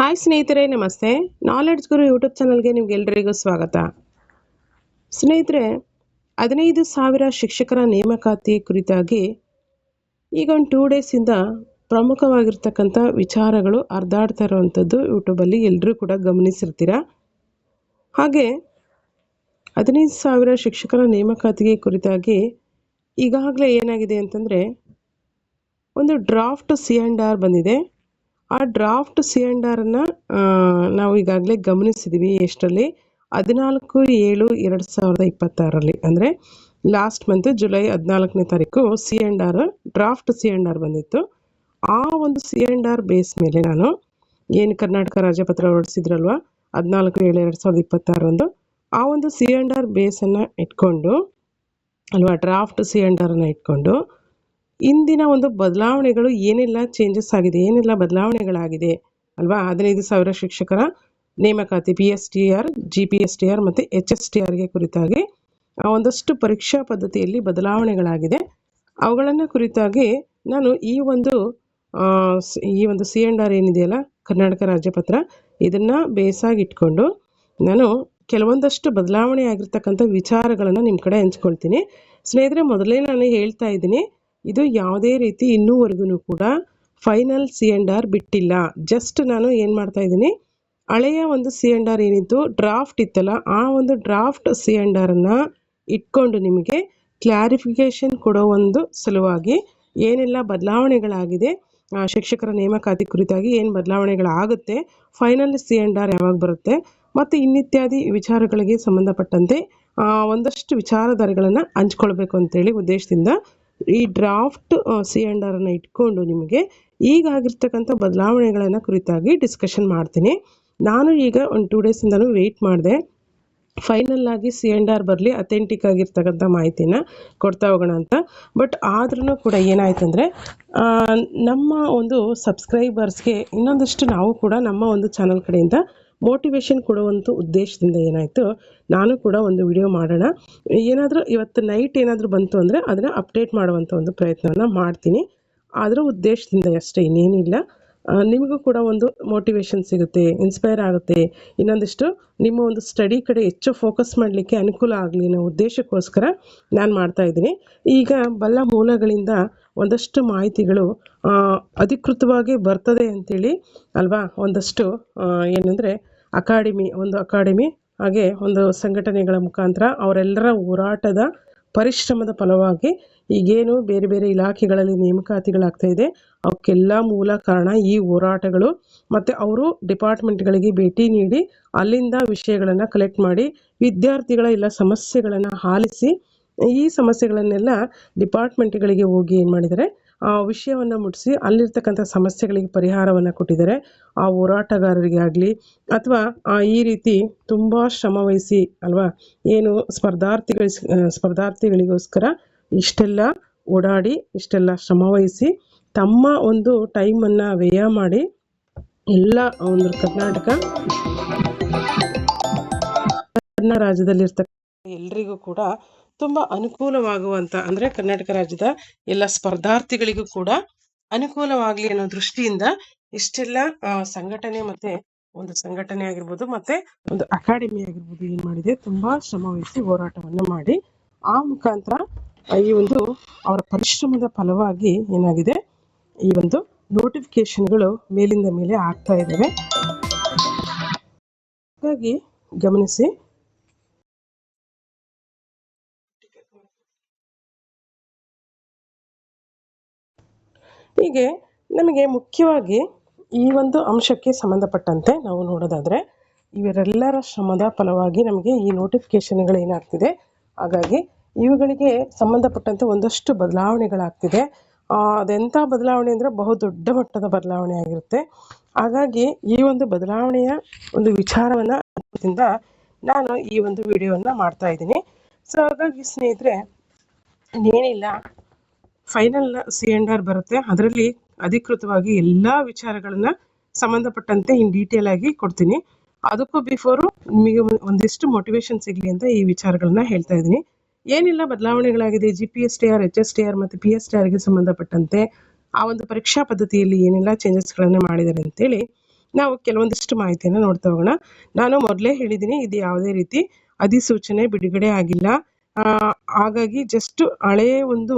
Hi ಸ್ನೇಹಿತರೆ, ನಮಸ್ತೆ. Knowledge ಗುರು YouTube ಚಾನಲ್ಗೆ ನಿಮ್ಗೆಲ್ಲರಿಗೂ ಸ್ವಾಗತ. ಸ್ನೇಹಿತರೆ, 15,000 ಶಿಕ್ಷಕರ ನೇಮಕಾತಿ ಕುರಿತಾಗಿ ಈಗ ಒಂದು 2 ಡೇಸಿಂದ ಪ್ರಮುಖವಾಗಿರ್ತಕ್ಕಂಥ ವಿಚಾರಗಳು ಹರಿದಾಡ್ತಾ ಇರುವಂಥದ್ದು ಯೂಟ್ಯೂಬಲ್ಲಿ ಎಲ್ಲರೂ ಕೂಡ ಗಮನಿಸಿರ್ತೀರ. ಹಾಗೆ 15,000 ಶಿಕ್ಷಕರ ನೇಮಕಾತಿಗೆ ಕುರಿತಾಗಿ ಈಗಾಗಲೇ ಏನಾಗಿದೆ ಅಂತಂದರೆ, ಒಂದು ಡ್ರಾಫ್ಟ್ C&R ಬಂದಿದೆ. ಆ ಡ್ರಾಫ್ಟ್ C&R ನಾವು ಈಗಾಗಲೇ ಗಮನಿಸಿದ್ದೀವಿ. ಎಷ್ಟರಲ್ಲಿ? 14/7/2026 ಅಂದರೆ ಲಾಸ್ಟ್ ಮಂತ್ ಜುಲೈ 14ನೇ ತಾರೀಕು ಡ್ರಾಫ್ಟ್ C&R ಬಂದಿತ್ತು. ಆ ಒಂದು C&R ಬೇಸ್ ಮೇಲೆ ನಾನು ಏನು ಕರ್ನಾಟಕ ರಾಜ್ಯಪತ್ರ ಹೊರಡಿಸಿದ್ರಲ್ವ 14/7/2026 ಆ ಒಂದು C&R ಬೇಸನ್ನು ಇಟ್ಕೊಂಡು ಅಲ್ವಾ, ಡ್ರಾಫ್ಟ್ C&R ಇಟ್ಕೊಂಡು ಇಂದಿನ ಒಂದು ಬದಲಾವಣೆಗಳು ಏನೆಲ್ಲ ಚೇಂಜಸ್ ಆಗಿದೆ, ಏನೆಲ್ಲ ಬದಲಾವಣೆಗಳಾಗಿದೆ ಅಲ್ವಾ, 15,000 ಶಿಕ್ಷಕರ ನೇಮಕಾತಿ PSTR, GPSTR ಮತ್ತು HSTRಗೆ ಕುರಿತಾಗಿ ಒಂದಷ್ಟು ಪರೀಕ್ಷಾ ಪದ್ಧತಿಯಲ್ಲಿ ಬದಲಾವಣೆಗಳಾಗಿದೆ. ಅವುಗಳನ್ನು ಕುರಿತಾಗಿ ನಾನು ಈ ಒಂದು C&R ಏನಿದೆಯಲ್ಲ, ಕರ್ನಾಟಕ ರಾಜ್ಯಪತ್ರ, ಇದನ್ನು ಬೇಸಾಗಿ ಇಟ್ಕೊಂಡು ನಾನು ಕೆಲವೊಂದಷ್ಟು ಬದಲಾವಣೆ ಆಗಿರ್ತಕ್ಕಂಥ ವಿಚಾರಗಳನ್ನು ನಿಮ್ಮ ಕಡೆ ಹಂಚ್ಕೊಳ್ತೀನಿ. ಸ್ನೇಹಿತರೆ, ಮೊದಲೇ ನಾನು ಹೇಳ್ತಾ ಇದ್ದೀನಿ, ಇದು ಯಾವುದೇ ರೀತಿ ಇನ್ನೂವರೆಗೂ ಕೂಡ ಫೈನಲ್ C&R ಬಿಟ್ಟಿಲ್ಲ. ಜಸ್ಟ್ ನಾನು ಏನು ಮಾಡ್ತಾ ಇದ್ದೀನಿ, ಹಳೆಯ ಒಂದು C&R ಏನಿತ್ತು, ಡ್ರಾಫ್ಟ್ ಇತ್ತಲ್ಲ, ಆ ಒಂದು ಡ್ರಾಫ್ಟ್ C&R ಇಟ್ಕೊಂಡು ನಿಮಗೆ ಕ್ಲಾರಿಫಿಕೇಶನ್ ಕೊಡೋ ಒಂದು ಸಲುವಾಗಿ ಏನೆಲ್ಲ ಬದಲಾವಣೆಗಳಾಗಿದೆ, ಶಿಕ್ಷಕರ ನೇಮಕಾತಿ ಕುರಿತಾಗಿ ಏನು ಬದಲಾವಣೆಗಳಾಗುತ್ತೆ, ಫೈನಲ್ C&R ಯಾವಾಗ ಬರುತ್ತೆ ಮತ್ತು ಇನ್ನಿತ್ಯಾದಿ ವಿಚಾರಗಳಿಗೆ ಸಂಬಂಧಪಟ್ಟಂತೆ ಒಂದಷ್ಟು ವಿಚಾರಧಾರೆಗಳನ್ನು ಹಂಚ್ಕೊಳ್ಬೇಕು ಅಂತೇಳಿ ಉದ್ದೇಶದಿಂದ ಈ ಡ್ರಾಫ್ಟ್ C&R ಇಟ್ಕೊಂಡು ನಿಮಗೆ ಈಗಾಗಿರ್ತಕ್ಕಂಥ ಬದಲಾವಣೆಗಳನ್ನು ಕುರಿತಾಗಿ ಡಿಸ್ಕಷನ್ ಮಾಡ್ತೀನಿ. ನಾನು ಈಗ ಒಂದು 2 ಡೇಸಿಂದನೂ ವೆಯ್ಟ್ ಮಾಡಿದೆ, ಫೈನಲ್ ಆಗಿ C&R ಬರಲಿ, ಅಥೆಂಟಿಕ್ ಆಗಿರ್ತಕ್ಕಂಥ ಮಾಹಿತಿನ ಕೊಡ್ತಾ ಹೋಗೋಣ ಅಂತ. ಬಟ್ ಆದ್ರೂ ಕೂಡ ಏನಾಯ್ತು ಅಂದರೆ, ನಮ್ಮ ಒಂದು ಸಬ್ಸ್ಕ್ರೈಬರ್ಸ್ಗೆ ಇನ್ನೊಂದಷ್ಟು ನಾವು ಕೂಡ ನಮ್ಮ ಒಂದು ಚಾನಲ್ ಕಡೆಯಿಂದ ಮೋಟಿವೇಶನ್ ಕೊಡುವಂಥ ಉದ್ದೇಶದಿಂದ ಏನಾಯಿತು, ನಾನು ಕೂಡ ಒಂದು ವಿಡಿಯೋ ಮಾಡೋಣ, ಏನಾದರೂ ಇವತ್ತು ನೈಟ್ ಏನಾದರೂ ಬಂತು ಅಂದರೆ ಅದನ್ನು ಅಪ್ಡೇಟ್ ಮಾಡುವಂಥ ಒಂದು ಪ್ರಯತ್ನವನ್ನು ಮಾಡ್ತೀನಿ. ಅದರ ಉದ್ದೇಶದಿಂದ ಅಷ್ಟೇ, ಇನ್ನೇನಿಲ್ಲ. ನಿಮಗೂ ಕೂಡ ಒಂದು ಮೋಟಿವೇಶನ್ ಸಿಗುತ್ತೆ, ಇನ್ಸ್ಪೈರ್ ಆಗುತ್ತೆ, ಇನ್ನೊಂದಿಷ್ಟು ನಿಮ್ಮ ಒಂದು ಸ್ಟಡಿ ಕಡೆ ಹೆಚ್ಚು ಫೋಕಸ್ ಮಾಡಲಿಕ್ಕೆ ಅನುಕೂಲ ಆಗಲಿ ಅನ್ನೋ ಉದ್ದೇಶಕ್ಕೋಸ್ಕರ ನಾನು ಮಾಡ್ತಾಯಿದ್ದೀನಿ. ಈಗ ಬಲ್ಲ ಮೂಲಗಳಿಂದ ಒಂದಷ್ಟು ಮಾಹಿತಿಗಳು ಅಧಿಕೃತವಾಗಿ ಬರ್ತದೆ ಅಂಥೇಳಿ ಅಲ್ವಾ, ಒಂದಷ್ಟು ಏನಂದರೆ ಅಕಾಡೆಮಿ ಹಾಗೆ ಒಂದು ಸಂಘಟನೆಗಳ ಮುಖಾಂತರ ಅವರೆಲ್ಲರ ಹೋರಾಟದ ಪರಿಶ್ರಮದ ಫಲವಾಗಿ ಈಗೇನು ಬೇರೆ ಬೇರೆ ಇಲಾಖೆಗಳಲ್ಲಿ ನೇಮಕಾತಿಗಳಾಗ್ತಾ ಇದೆ, ಅವಕ್ಕೆಲ್ಲ ಮೂಲ ಕಾರಣ ಈ ಹೋರಾಟಗಳು. ಮತ್ತು ಅವರು ಡಿಪಾರ್ಟ್ಮೆಂಟ್ಗಳಿಗೆ ಭೇಟಿ ನೀಡಿ ಅಲ್ಲಿಂದ ವಿಷಯಗಳನ್ನು ಕಲೆಕ್ಟ್ ಮಾಡಿ ವಿದ್ಯಾರ್ಥಿಗಳ ಎಲ್ಲ ಸಮಸ್ಯೆಗಳನ್ನು ಆಲಿಸಿ ಈ ಸಮಸ್ಯೆಗಳನ್ನೆಲ್ಲ ಡಿಪಾರ್ಟ್ಮೆಂಟ್ಗಳಿಗೆ ಹೋಗಿ ಏನು ಮಾಡಿದ್ದಾರೆ, ಆ ವಿಷಯವನ್ನು ಮುಟ್ಟಿಸಿ ಅಲ್ಲಿರ್ತಕ್ಕಂಥ ಸಮಸ್ಯೆಗಳಿಗೆ ಪರಿಹಾರವನ್ನು ಕೊಟ್ಟಿದ್ದಾರೆ. ಆ ಹೋರಾಟಗಾರರಿಗೆ ಆಗಲಿ ಅಥವಾ ಈ ರೀತಿ ತುಂಬ ಶ್ರಮವಹಿಸಿ ಅಲ್ವಾ, ಏನು ಸ್ಪರ್ಧಾರ್ಥಿಗಳಿಗೋಸ್ಕರ ಇಷ್ಟೆಲ್ಲ ಓಡಾಡಿ ಇಷ್ಟೆಲ್ಲ ಶ್ರಮವಹಿಸಿ ತಮ್ಮ ಒಂದು ಟೈಮನ್ನು ವ್ಯಯ ಮಾಡಿ ಎಲ್ಲ ಒಂದು ಕರ್ನಾಟಕ ರಾಜ್ಯದಲ್ಲಿರ್ತಕ್ಕಂಥ ಎಲ್ರಿಗೂ ಕೂಡ ತುಂಬ ಅನುಕೂಲವಾಗುವಂಥ, ಅಂದರೆ ಕರ್ನಾಟಕ ರಾಜ್ಯದ ಎಲ್ಲ ಸ್ಪರ್ಧಾರ್ಥಿಗಳಿಗೂ ಕೂಡ ಅನುಕೂಲವಾಗಲಿ ಅನ್ನೋ ದೃಷ್ಟಿಯಿಂದ ಇಷ್ಟೆಲ್ಲ ಸಂಘಟನೆ ಮತ್ತು ಒಂದು ಸಂಘಟನೆ ಆಗಿರ್ಬೋದು ಮತ್ತು ಒಂದು ಅಕಾಡೆಮಿ ಆಗಿರ್ಬೋದು ಏನು ಮಾಡಿದೆ, ತುಂಬ ಶ್ರಮವಹಿಸಿ ಹೋರಾಟವನ್ನು ಮಾಡಿ ಆ ಮುಖಾಂತರ ಈ ಒಂದು ಅವರ ಪರಿಶ್ರಮದ ಫಲವಾಗಿ ಏನಾಗಿದೆ, ಈ ಒಂದು ನೋಟಿಫಿಕೇಶನ್ಗಳು ಮೇಲಿಂದ ಮೇಲೆ ಆಗ್ತಾ ಇದ್ದಾವೆ. ಹಾಗಾಗಿ ಗಮನಿಸಿ. ಹೀಗೆ ನಮಗೆ ಮುಖ್ಯವಾಗಿ ಈ ಒಂದು ಅಂಶಕ್ಕೆ ಸಂಬಂಧಪಟ್ಟಂತೆ ನಾವು ನೋಡೋದಾದರೆ, ಇವರೆಲ್ಲರ ಶ್ರಮದ ಫಲವಾಗಿ ನಮಗೆ ಈ ನೋಟಿಫಿಕೇಶನ್ಗಳೇನಾಗ್ತಿದೆ, ಹಾಗಾಗಿ ಇವುಗಳಿಗೆ ಸಂಬಂಧಪಟ್ಟಂತೆ ಒಂದಷ್ಟು ಬದಲಾವಣೆಗಳಾಗ್ತಿದೆ. ಅದೆಂಥ ಬದಲಾವಣೆ ಅಂದರೆ ಬಹುದೊಡ್ಡ ಮಟ್ಟದ ಬದಲಾವಣೆ ಆಗಿರುತ್ತೆ. ಹಾಗಾಗಿ ಈ ಒಂದು ಬದಲಾವಣೆಯ ಒಂದು ವಿಚಾರವನ್ನು ನಾನು ಈ ಒಂದು ವಿಡಿಯೋವನ್ನು ಮಾಡ್ತಾ ಇದ್ದೀನಿ. ಸೊ ಹಾಗಾಗಿ ಸ್ನೇಹಿತರೆ, ಏನಿಲ್ಲ, ಫೈನಲ್ C&R ಬರುತ್ತೆ, ಅದರಲ್ಲಿ ಅಧಿಕೃತವಾಗಿ ಎಲ್ಲ ವಿಚಾರಗಳನ್ನು ಸಂಬಂಧಪಟ್ಟಂತೆ ಇನ್ ಡೀಟೇಲ್ ಆಗಿ ಕೊಡ್ತೀನಿ. ಅದಕ್ಕೂ ಬಿಫೋರು ನಿಮಗೆ ಒಂದಿಷ್ಟು ಮೋಟಿವೇಶನ್ ಸಿಗಲಿ ಅಂತ ಈ ವಿಚಾರಗಳನ್ನ ಹೇಳ್ತಾ ಇದ್ದೀನಿ. ಏನೆಲ್ಲ ಬದಲಾವಣೆಗಳಾಗಿದೆ GPSTR, HSTR ಮತ್ತು PSTRಗೆ ಸಂಬಂಧಪಟ್ಟಂತೆ ಆ ಒಂದು ಪರೀಕ್ಷಾ ಪದ್ಧತಿಯಲ್ಲಿ ಏನೆಲ್ಲ ಚೇಂಜಸ್ಗಳನ್ನು ಮಾಡಿದ್ದಾರೆ ಅಂತೇಳಿ ನಾವು ಕೆಲವೊಂದಿಷ್ಟು ಮಾಹಿತಿಯನ್ನು ನೋಡ್ತಾ ಹೋಗೋಣ. ನಾನು ಮೊದಲೇ ಹೇಳಿದ್ದೀನಿ, ಇದು ಯಾವುದೇ ರೀತಿ ಅಧಿಸೂಚನೆ ಬಿಡುಗಡೆ ಆಗಿಲ್ಲ. ಹಾಗಾಗಿ ಜಸ್ಟ್ ಹಳೆಯ ಒಂದು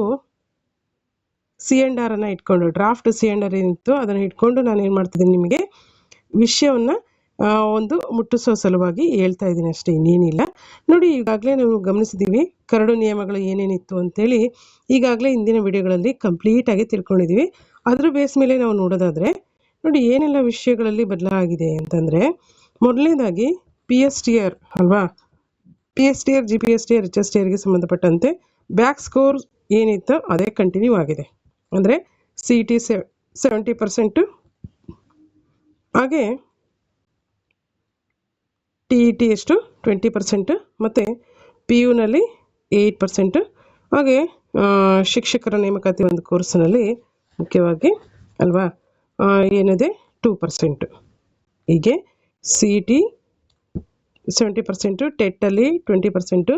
CNR ಅನ್ನ ಇಟ್ಕೊಂಡು, ಡ್ರಾಫ್ಟ್ CNR ಏನಿತ್ತು ಅದನ್ನು ಇಟ್ಕೊಂಡು ನಾನು ಏನು ಮಾಡ್ತಿದ್ದೀನಿ, ನಿಮಗೆ ವಿಷಯವನ್ನು ಒಂದು ಮುಟ್ಟಿಸೋ ಸಲುವಾಗಿ ಹೇಳ್ತಾ ಇದ್ದೀನಿ ಅಷ್ಟೇ, ಇನ್ನೇನಿಲ್ಲ. ನೋಡಿ, ಈಗಾಗಲೇ ನಾವು ಗಮನಿಸಿದ್ದೀವಿ ಕರಡು ನಿಯಮಗಳು ಏನೇನಿತ್ತು ಅಂತೇಳಿ. ಈಗಾಗಲೇ ಹಿಂದಿನ ವಿಡಿಯೋಗಳಲ್ಲಿ ಕಂಪ್ಲೀಟಾಗಿ ತಿಳ್ಕೊಂಡಿದ್ದೀವಿ. ಅದ್ರ ಬೇಸ್ ಮೇಲೆ ನಾವು ನೋಡೋದಾದರೆ ನೋಡಿ ಏನೆಲ್ಲ ವಿಷಯಗಳಲ್ಲಿ ಬದಲಾಗಿದೆ ಅಂತಂದರೆ, ಮೊದಲನೇದಾಗಿ PSTR ಅಲ್ವಾ, PSTR, GPSTR, HSTRಗೆ ಸಂಬಂಧಪಟ್ಟಂತೆ ಬ್ಯಾಕ್ ಸ್ಕೋರ್ ಏನಿತ್ತು ಅದೇ ಕಂಟಿನ್ಯೂ ಆಗಿದೆ. ಅಂದರೆ CET 70%, ಹಾಗೆ TET ಎಷ್ಟು 20%, ಮತ್ತು PUನಲ್ಲಿ 8%, ಹಾಗೆ ಶಿಕ್ಷಕರ ನೇಮಕಾತಿ ಒಂದು ಕೋರ್ಸ್ನಲ್ಲಿ ಮುಖ್ಯವಾಗಿ ಅಲ್ವಾ ಏನಿದೆ 2%. ಹೀಗೆ CET 70%, ಟೆಟ್ಟಲ್ಲಿ 20%,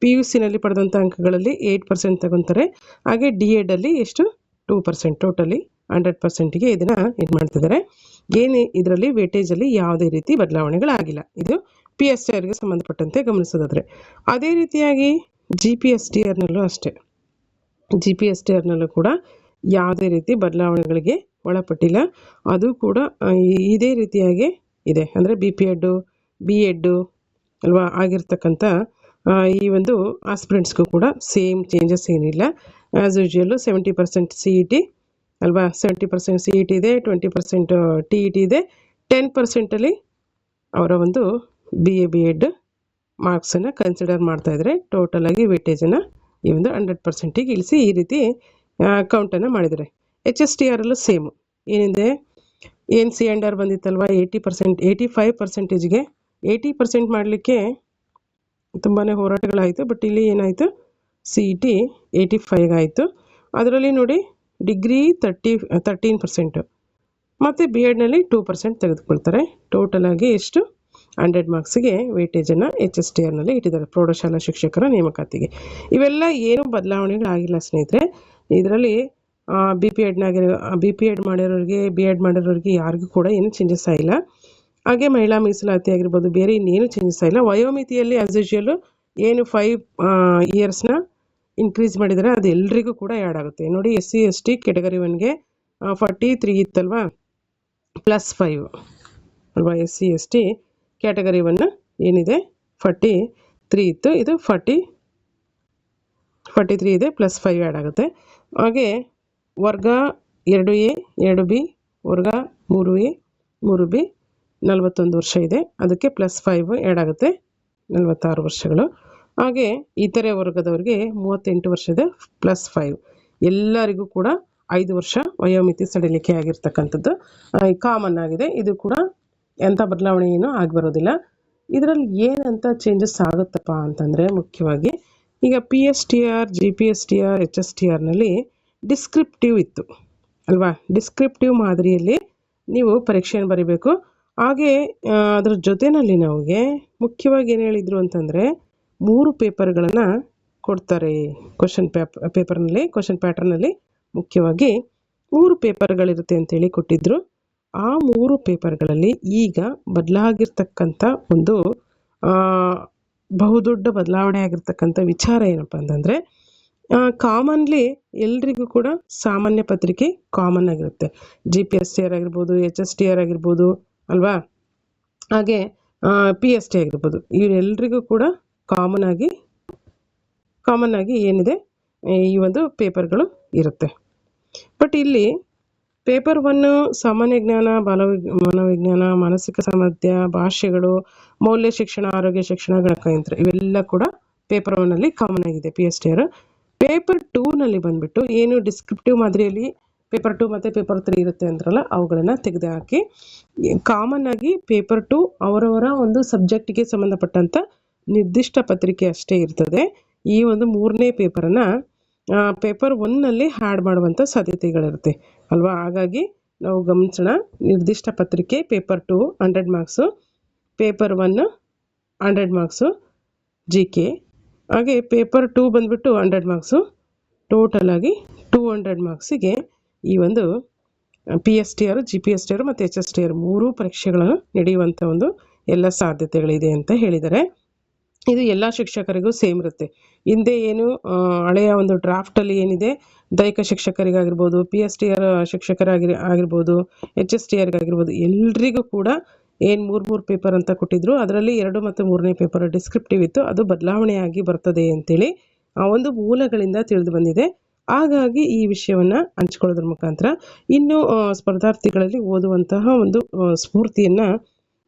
PUCನಲ್ಲಿ ಪಡೆದಂಥ ಅಂಕಗಳಲ್ಲಿ 8% ತಗೊತಾರೆ. ಹಾಗೆ DEDಲ್ಲಿ ಎಷ್ಟು 2%, ಟೋಟಲಿ 100%ಗೆ ಇದನ್ನು ಇದು ಮಾಡ್ತಿದ್ದಾರೆ. ಏನು ಇದರಲ್ಲಿ ವೇಟೇಜಲ್ಲಿ ಯಾವುದೇ ರೀತಿ ಬದಲಾವಣೆಗಳಾಗಿಲ್ಲ. ಇದು PSTRಗೆ ಸಂಬಂಧಪಟ್ಟಂತೆ ಗಮನಿಸೋದಾದರೆ. ಅದೇ ರೀತಿಯಾಗಿ GPSTRನಲ್ಲೂ ಅಷ್ಟೇ, GPSTRನಲ್ಲೂ ಕೂಡ ಯಾವುದೇ ರೀತಿ ಬದಲಾವಣೆಗಳಿಗೆ ಒಳಪಟ್ಟಿಲ್ಲ. ಅದು ಕೂಡ ಇದೇ ರೀತಿಯಾಗಿ ಇದೆ. ಅಂದರೆ BPED, BEd ಅಲ್ವಾ ಆಗಿರ್ತಕ್ಕಂಥ ಈ ಒಂದು ಆಸ್ಪಿರೆಂಟ್ಸ್ಗೂ ಕೂಡ ಸೇಮ್ ಚೇಂಜಸ್ ಏನಿಲ್ಲ. ಆ್ಯಸ್ ಯೂಶುವಲ್ಲು 70% CET ಅಲ್ವಾ, 70% CET ಇದೆ, 20% TET ಇದೆ, 10%ಅಲ್ಲಿ ಅವರ ಒಂದು BA BEd ಮಾರ್ಕ್ಸನ್ನು ಕನ್ಸಿಡರ್ ಮಾಡ್ತಾಯಿದ್ರೆ ಟೋಟಲಾಗಿ ವೇಟೇಜನ್ನು ಈ ಒಂದು 100%ಗೆ ಇಳಿಸಿ ಈ ರೀತಿ ಕೌಂಟನ್ನು ಮಾಡಿದ್ದಾರೆ. HSTRಲ್ಲೂ ಸೇಮು ಏನಿದೆ, ಏನು CNR ಬಂದಿತ್ತಲ್ವ 80%, 85%ಗೆ 80% ಮಾಡಲಿಕ್ಕೆ ತುಂಬಾ ಹೋರಾಟಗಳಾಯಿತು. ಬಟ್ ಇಲ್ಲಿ ಏನಾಯಿತು, CET 85 ಆಯಿತು. ಅದರಲ್ಲಿ ನೋಡಿ ಡಿಗ್ರಿ 13%, ಮತ್ತು BEdನಲ್ಲಿ 2% ತೆಗೆದುಕೊಳ್ತಾರೆ. ಟೋಟಲಾಗಿ ಎಷ್ಟು 100 ಮಾರ್ಕ್ಸಿಗೆ ವೇಟೇಜನ್ನು HSTRನಲ್ಲಿ ಇಟ್ಟಿದ್ದಾರೆ, ಪ್ರೌಢಶಾಲಾ ಶಿಕ್ಷಕರ ನೇಮಕಾತಿಗೆ. ಇವೆಲ್ಲ ಏನು ಬದಲಾವಣೆಗಳಾಗಿಲ್ಲ ಸ್ನೇಹಿತರೆ. ಇದರಲ್ಲಿ BPEd ಮಾಡಿರೋರಿಗೆ, BEd ಮಾಡಿರೋರಿಗೆ ಯಾರಿಗೂ ಕೂಡ ಏನು ಚೇಂಜಸ್ ಆಗಿಲ್ಲ. ಹಾಗೆ ಮಹಿಳಾ ಮೀಸಲಾತಿ ಆಗಿರ್ಬೋದು, ಬೇರೆ ಇನ್ನೇನು ಚೇಂಜಸ್ ಆಗಿಲ್ಲ. ವಯೋಮಿತಿಯಲ್ಲಿ ಆ್ಯಸ್ ಯೂಶುವಲ್ಲು ಏನು 5 ಇಯರ್ಸ್ನ ಇನ್ಕ್ರೀಸ್ ಮಾಡಿದರೆ ಅದು ಎಲ್ರಿಗೂ ಕೂಡ ಆ್ಯಡ್ ಆಗುತ್ತೆ. ನೋಡಿ, SC ST ಕ್ಯಾಟಗರಿ 1ಗೆ 43 ಇತ್ತಲ್ವಾ, +5 ಅಲ್ವಾ. SC ST ಕ್ಯಾಟಗರಿ 1 ಏನಿದೆ 43 ಇತ್ತು, ಇದು 43 ಇದೆ, +5 ಆ್ಯಡ್ ಆಗುತ್ತೆ. ಹಾಗೆ ವರ್ಗ 2A 2B, ವರ್ಗ 3A 3B 41 ವರ್ಷ ಇದೆ, ಅದಕ್ಕೆ +5 ಆ್ಯಡ್ ಆಗುತ್ತೆ, 46 ವರ್ಷಗಳು. ಹಾಗೆ ಇತರೆ ವರ್ಗದವರಿಗೆ 38 ವರ್ಷ ಇದೆ, +5. ಎಲ್ಲರಿಗೂ ಕೂಡ 5 ವರ್ಷ ವಯೋಮಿತಿ ಸಡಿಲಿಕೆ ಆಗಿರ್ತಕ್ಕಂಥದ್ದು ಕಾಮನ್ ಆಗಿದೆ. ಇದು ಕೂಡ ಎಂಥ ಬದಲಾವಣೆ ಏನೂ ಆಗಿಬರೋದಿಲ್ಲ. ಇದರಲ್ಲಿ ಏನಂತ ಚೇಂಜಸ್ ಆಗುತ್ತಪ್ಪ ಅಂತಂದರೆ, ಮುಖ್ಯವಾಗಿ ಈಗ PSTR, GPSTR, HSTRನಲ್ಲಿ ಡಿಸ್ಕ್ರಿಪ್ಟಿವ್ ಇತ್ತು ಅಲ್ವಾ. ಡಿಸ್ಕ್ರಿಪ್ಟಿವ್ ಮಾದರಿಯಲ್ಲಿ ನೀವು ಪರೀಕ್ಷೆಯನ್ನು ಬರೀಬೇಕು. ಹಾಗೆ ಅದ್ರ ಜೊತೆಯಲ್ಲಿ ನಮಗೆ ಮುಖ್ಯವಾಗಿ ಏನು ಹೇಳಿದರು ಅಂತಂದರೆ, 3 ಪೇಪರ್ಗಳನ್ನು ಕೊಡ್ತಾರೆ. ಕ್ವಶನ್ ಪ್ಯಾಟರ್ನಲ್ಲಿ ಮುಖ್ಯವಾಗಿ 3 ಪೇಪರ್ಗಳಿರುತ್ತೆ ಅಂತೇಳಿ ಕೊಟ್ಟಿದ್ದರು. ಆ 3 ಪೇಪರ್ಗಳಲ್ಲಿ ಈಗ ಬದಲಾಗಿರ್ತಕ್ಕಂಥ ಒಂದು ಬಹುದೊಡ್ಡ ಬದಲಾವಣೆ ಆಗಿರ್ತಕ್ಕಂಥ ವಿಚಾರ ಏನಪ್ಪ ಅಂತಂದರೆ, ಕಾಮನ್ಲಿ ಎಲ್ರಿಗೂ ಕೂಡ ಸಾಮಾನ್ಯ ಪತ್ರಿಕೆ ಕಾಮನ್ ಆಗಿರುತ್ತೆ. GPSTR ಆಗಿರ್ಬೋದು, HSTR ಆಗಿರ್ಬೋದು ಅಲ್ವಾ, ಹಾಗೆ PST ಆಗಿರ್ಬೋದು, ಇವರೆಲ್ರಿಗೂ ಕೂಡ ಕಾಮನ್ ಆಗಿ ಏನಿದೆ ಈ ಒಂದು ಪೇಪರ್ಗಳು ಇರುತ್ತೆ. ಬಟ್ ಇಲ್ಲಿ ಪೇಪರ್ 1 ಸಾಮಾನ್ಯ ಜ್ಞಾನ, ಮನೋವಿಜ್ಞಾನ, ಮಾನಸಿಕ ಸಾಮರ್ಥ್ಯ, ಭಾಷೆಗಳು, ಮೌಲ್ಯ ಶಿಕ್ಷಣ, ಆರೋಗ್ಯ ಶಿಕ್ಷಣ, ಗಣಕಯಂತ್ರ ಇವೆಲ್ಲ ಕೂಡ ಪೇಪರ್ 1ನಲ್ಲಿ ಕಾಮನ್ ಆಗಿದೆ. PSTR ಪೇಪರ್ 2ನಲ್ಲಿ ಬಂದುಬಿಟ್ಟು ಏನು ಡಿಸ್ಕ್ರಿಪ್ಟಿವ್ ಮಾದರಿಯಲ್ಲಿ ಪೇಪರ್ 2 ಮತ್ತು ಪೇಪರ್ 3 ಇರುತ್ತೆ ಅಂದ್ರಲ್ಲ, ಅವುಗಳನ್ನು ತೆಗೆದುಹಾಕಿ ಕಾಮನ್ ಆಗಿ ಪೇಪರ್ 2 ಅವರವರ ಒಂದು ಸಬ್ಜೆಕ್ಟಿಗೆ ಸಂಬಂಧಪಟ್ಟಂಥ ನಿರ್ದಿಷ್ಟ ಪತ್ರಿಕೆ ಅಷ್ಟೇ ಇರ್ತದೆ. ಈ ಒಂದು 3ನೇ ಪೇಪರನ್ನು ಪೇಪರ್ 1ನಲ್ಲಿ ಆ್ಯಡ್ ಮಾಡುವಂಥ ಸಾಧ್ಯತೆಗಳಿರುತ್ತೆ ಅಲ್ವಾ. ಹಾಗಾಗಿ ನಾವು ಗಮನಿಸೋಣ, ನಿರ್ದಿಷ್ಟ ಪತ್ರಿಕೆ paper 2 100 marks, paper 1 100 marks GK, ಹಾಗೆ ಪೇಪರ್ 2 ಬಂದುಬಿಟ್ಟು 100 ಮಾರ್ಕ್ಸು. ಟೋಟಲಾಗಿ 200 ಮಾರ್ಕ್ಸಿಗೆ ಈ ಒಂದು PSTR, GPSTR ಮತ್ತು HSTR 3 ಪರೀಕ್ಷೆಗಳನ್ನು ನಡೆಯುವಂಥ ಒಂದು ಎಲ್ಲ ಸಾಧ್ಯತೆಗಳಿದೆ ಅಂತ ಹೇಳಿದ್ದಾರೆ. ಇದು ಎಲ್ಲ ಶಿಕ್ಷಕರಿಗೂ ಸೇಮ್ ಇರುತ್ತೆ. ಹಿಂದೆ ಏನು ಹಳೆಯ ಒಂದು ಡ್ರಾಫ್ಟಲ್ಲಿ ಏನಿದೆ, ದೈಹಿಕ ಶಿಕ್ಷಕರಿಗಾಗಿರ್ಬೋದು, PSTR ಆಗಿರ್ಬೋದು, HSTRಗಾಗಿರ್ಬೋದು, ಎಲ್ರಿಗೂ ಕೂಡ ಏನು 3 ಪೇಪರ್ ಅಂತ ಕೊಟ್ಟಿದ್ರು. ಅದರಲ್ಲಿ 2 ಮತ್ತು 3ನೇ ಪೇಪರ್ ಡಿಸ್ಕ್ರಿಪ್ಟಿವ್ ಇತ್ತು. ಅದು ಬದಲಾವಣೆಯಾಗಿ ಬರ್ತದೆ ಅಂತೇಳಿ ಆ ಒಂದು ಮೂಲಗಳಿಂದ ತಿಳಿದು ಬಂದಿದೆ. ಹಾಗಾಗಿ ಈ ವಿಷಯವನ್ನು ಹಂಚ್ಕೊಳ್ಳೋದ್ರ ಮುಖಾಂತರ ಇನ್ನು ಸ್ಪರ್ಧಾರ್ಥಿಗಳಲ್ಲಿ ಓದುವಂತಹ ಒಂದು ಸ್ಫೂರ್ತಿಯನ್ನು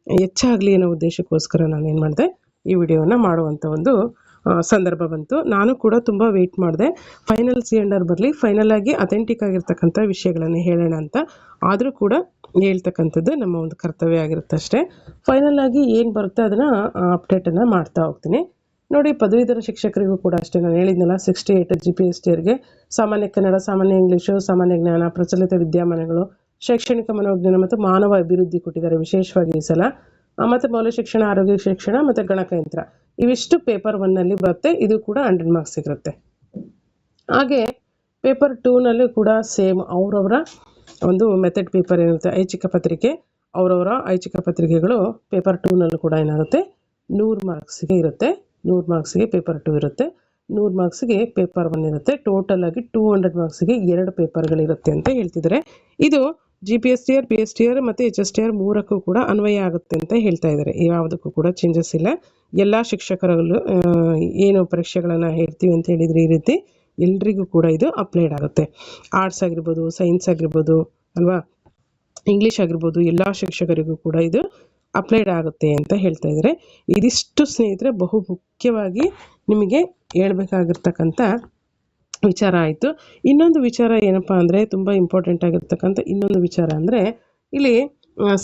ಹೆಚ್ಚಾಗಲಿ ಅನ್ನೋ ಉದ್ದೇಶಕ್ಕೋಸ್ಕರ ನಾನೇನು ಮಾಡಿದೆ, ಈ ವಿಡಿಯೋವನ್ನು ಮಾಡುವಂಥ ಒಂದು ಸಂದರ್ಭ ಬಂತು. ನಾನು ಕೂಡ ತುಂಬ ವೆಯ್ಟ್ ಮಾಡಿದೆ, ಫೈನಲ್ C&R ಬರಲಿ, ಫೈನಲ್ ಆಗಿ ಅಥೆಂಟಿಕ್ ಆಗಿರ್ತಕ್ಕಂಥ ವಿಷಯಗಳನ್ನು ಹೇಳೋಣ ಅಂತ. ಆದರೂ ಕೂಡ ಹೇಳ್ತಕ್ಕಂಥದ್ದು ನಮ್ಮ ಒಂದು ಕರ್ತವ್ಯ ಆಗಿರುತ್ತೆ ಅಷ್ಟೇ. ಫೈನಲ್ ಆಗಿ ಏನು ಬರುತ್ತೆ ಅದನ್ನು ಅಪ್ಡೇಟನ್ನು ಮಾಡ್ತಾ ಹೋಗ್ತೀನಿ. ನೋಡಿ, ಪದವೀಧರ ಶಿಕ್ಷಕರಿಗೂ ಕೂಡ ಅಷ್ಟೇ, ನಾನು ಹೇಳಿದ್ನಲ್ಲ 68 GPSTRಗೆ ಸಾಮಾನ್ಯ ಕನ್ನಡ, ಸಾಮಾನ್ಯ ಇಂಗ್ಲೀಷು, ಸಾಮಾನ್ಯ ಜ್ಞಾನ, ಪ್ರಚಲಿತ ವಿದ್ಯಮಾನಗಳು, ಶೈಕ್ಷಣಿಕ ಮನೋಜ್ಞಾನ ಮತ್ತು ಮಾನವ ಅಭಿವೃದ್ಧಿ ಕೊಟ್ಟಿದ್ದಾರೆ ವಿಶೇಷವಾಗಿ ಈ ಸಲ. ಮತ್ತು ಮೌಲ್ಯ ಶಿಕ್ಷಣ, ಆರೋಗ್ಯ ಶಿಕ್ಷಣ ಮತ್ತು ಗಣಕಯಂತ್ರ, ಇವಿಷ್ಟು ಪೇಪರ್ 1ನಲ್ಲಿ ಬರುತ್ತೆ. ಇದು ಕೂಡ 100 ಮಾರ್ಕ್ಸ್ ಸಿಗುತ್ತೆ. ಹಾಗೆ ಪೇಪರ್ 2ನಲ್ಲಿ ಕೂಡ ಸೇಮ್ ಅವರವರ ಒಂದು ಮೆಥಡ್ ಪೇಪರ್ ಏನಿರುತ್ತೆ, ಐಚ್ಛಿಕ ಪತ್ರಿಕೆ, ಅವರವರ ಐಚ್ಛಿಕ ಪತ್ರಿಕೆಗಳು ಪೇಪರ್ 2ನಲ್ಲೂ ಕೂಡ ಏನಾಗುತ್ತೆ 100 ಮಾರ್ಕ್ಸಿಗೆ ಇರುತ್ತೆ. 100 ಮಾರ್ಕ್ಸಿಗೆ ಪೇಪರ್ 2 ಇರುತ್ತೆ, 100 ಮಾರ್ಕ್ಸಿಗೆ ಪೇಪರ್ 1 ಇರುತ್ತೆ. ಟೋಟಲ್ ಆಗಿ 200 ಮಾರ್ಕ್ಸಿಗೆ 2 ಪೇಪರ್ಗಳಿರುತ್ತೆ ಅಂತ ಹೇಳ್ತಿದ್ದಾರೆ. ಇದು GPSTR, PSTR ಮತ್ತು HSTR 3ಕ್ಕೂ ಕೂಡ ಅನ್ವಯ ಆಗುತ್ತೆ ಅಂತ ಹೇಳ್ತಾ ಇದ್ದಾರೆ. ಯಾವುದಕ್ಕೂ ಕೂಡ ಚೇಂಜಸ್ ಇಲ್ಲ. ಎಲ್ಲ ಶಿಕ್ಷಕರಲ್ಲೂ ಏನು ಪರೀಕ್ಷೆಗಳನ್ನು ಹೇಳ್ತೀವಿ ಅಂತ ಹೇಳಿದರೆ ಈ ರೀತಿ ಎಲ್ರಿಗೂ ಕೂಡ ಇದು ಅಪ್ಲೈಡ್ ಆಗುತ್ತೆ. ಆರ್ಟ್ಸ್ ಆಗಿರ್ಬೋದು, ಸೈನ್ಸ್ ಆಗಿರ್ಬೋದು ಅಲ್ವಾ, ಇಂಗ್ಲೀಷ್ ಆಗಿರ್ಬೋದು, ಎಲ್ಲ ಶಿಕ್ಷಕರಿಗೂ ಕೂಡ ಇದು ಅಪ್ಲೈಡ್ ಆಗುತ್ತೆ ಅಂತ ಹೇಳ್ತಾ ಇದ್ದಾರೆ. ಇದಿಷ್ಟು ಸ್ನೇಹಿತರೆ ಬಹು ಮುಖ್ಯವಾಗಿ ನಿಮಗೆ ಹೇಳ್ಬೇಕಾಗಿರ್ತಕ್ಕಂಥ ವಿಚಾರ ಆಯಿತು. ಇನ್ನೊಂದು ವಿಚಾರ ಏನಪ್ಪ ಅಂದರೆ, ತುಂಬ ಇಂಪಾರ್ಟೆಂಟ್ ಆಗಿರ್ತಕ್ಕಂಥ ಇನ್ನೊಂದು ವಿಚಾರ ಅಂದರೆ, ಇಲ್ಲಿ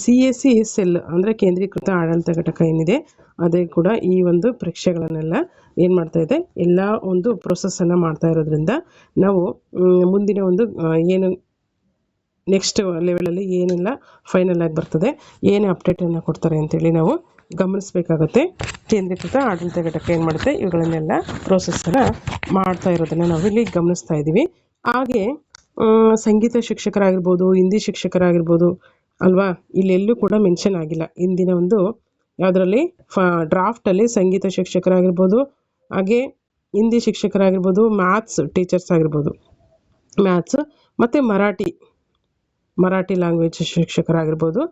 CAC ಸೆಲ್ ಅಂದರೆ ಕೇಂದ್ರೀಕೃತ ಆಡಳಿತ ಘಟಕ ಏನಿದೆ, ಅದೇ ಕೂಡ ಈ ಒಂದು ಪರೀಕ್ಷೆಗಳನ್ನೆಲ್ಲ ಏನು ಮಾಡ್ತಾ ಇದೆ, ಎಲ್ಲ ಒಂದು ಪ್ರೊಸೆಸನ್ನು ಮಾಡ್ತಾ ಇರೋದ್ರಿಂದ ನಾವು ಮುಂದಿನ ಒಂದು ಏನು ನೆಕ್ಸ್ಟ್ ಲೆವೆಲಲ್ಲಿ ಏನೆಲ್ಲ ಫೈನಲ್ ಆಗಿ ಬರ್ತದೆ, ಏನು ಅಪ್ಡೇಟನ್ನು ಕೊಡ್ತಾರೆ ಅಂತೇಳಿ ನಾವು ಗಮನಿಸಬೇಕಾಗುತ್ತೆ. ಕೇಂದ್ರೀಕೃತ ಆಡಳಿತ ಘಟಕ ಏನು ಮಾಡುತ್ತೆ, ಇವುಗಳನ್ನೆಲ್ಲ ಪ್ರೋಸೆಸ್ಸನ್ನು ಮಾಡ್ತಾ ಇರೋದನ್ನು ನಾವು ಇಲ್ಲಿ ಗಮನಿಸ್ತಾ ಇದ್ದೀವಿ. ಹಾಗೆ ಸಂಗೀತ ಶಿಕ್ಷಕರಾಗಿರ್ಬೋದು, ಹಿಂದಿ ಶಿಕ್ಷಕರಾಗಿರ್ಬೋದು ಅಲ್ವಾ, ಇಲ್ಲೆಲ್ಲೂ ಕೂಡ ಮೆನ್ಷನ್ ಆಗಿಲ್ಲ. ಇಂದಿನ ಒಂದು ಯಾವುದರಲ್ಲಿ ಡ್ರಾಫ್ಟಲ್ಲಿ ಸಂಗೀತ ಶಿಕ್ಷಕರಾಗಿರ್ಬೋದು, ಹಾಗೆ ಹಿಂದಿ ಶಿಕ್ಷಕರಾಗಿರ್ಬೋದು, ಮ್ಯಾಥ್ಸ್ ಟೀಚರ್ಸ್ ಆಗಿರ್ಬೋದು, ಮ್ಯಾಥ್ಸ್ ಮತ್ತು ಮರಾಠಿ ಲ್ಯಾಂಗ್ವೇಜ್ ಶಿಕ್ಷಕರಾಗಿರ್ಬೋದು,